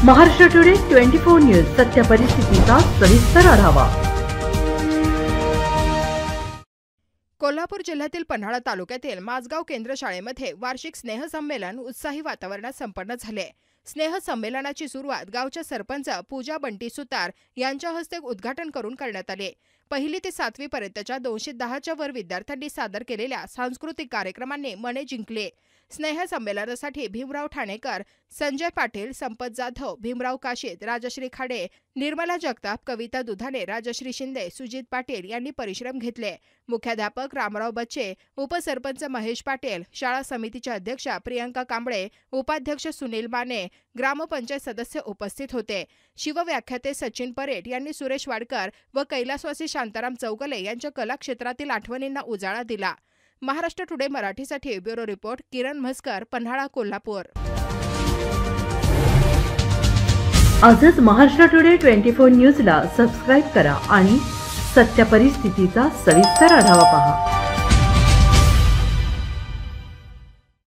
Maharashtra today 24 news सत्य परिस्थितीचा सविस्तर आढावा। कोल्हापूर जिल्ह्यातील पन्हाळा तालुक्यातील माझगाव केंद्र शाळेमध्ये वार्षिक स्नेह संमेलन उत्साही वातावरणात संपन्न झाले। स्नेह संमेलनाची सुरुवात गावच्या सरपंच पूजा बंटी सुतार यांच्या हस्ते उद्घाटन करून करण्यात आले। पहिली ते 7वी पर्यंतच्या 210च्या वर विद्यार्थ्यांनी सादर केलेल्या सांस्कृतिक कार्यक्रमांनी मने जिंकले। स्नेह संमेलनासाठी भीमराव ठाणेकर, संजय पाटील, संपत जाधव, भीमराव काशीद, राजश्री खाडे, निर्मला जगताप, कविता दुधाणे, राजश्री शिंदे, सुजित पाटील यांनी परिश्रम घेतले। मुख्याध्यापक रामराव बच्चे, उपसरपंच महेश पाटील, शाळा समितीच्या अध्यक्षा प्रियंका कांबळे, उपाध्यक्ष सुनील माने, ग्रामपंचायत सदस्य उपस्थित होते। शिवव्याख्याते सचिन परेट यांनी सुरेश वाडकर व कैलासवासी शांताराम चौगले यांच्या कला क्षेत्रातील आठवणींना उजाळा दिला। महाराष्ट्र टुडे मराठीसाठी ब्युरो रिपोर्ट किरण म्हस्कर, पन्हाळा, कोल्हापूर। आजच महाराष्ट्र टुडे 24 न्यूजला सबस्क्राइब करा आणि सत्य परिस्थितीचा सविस्तर आढावा पहा।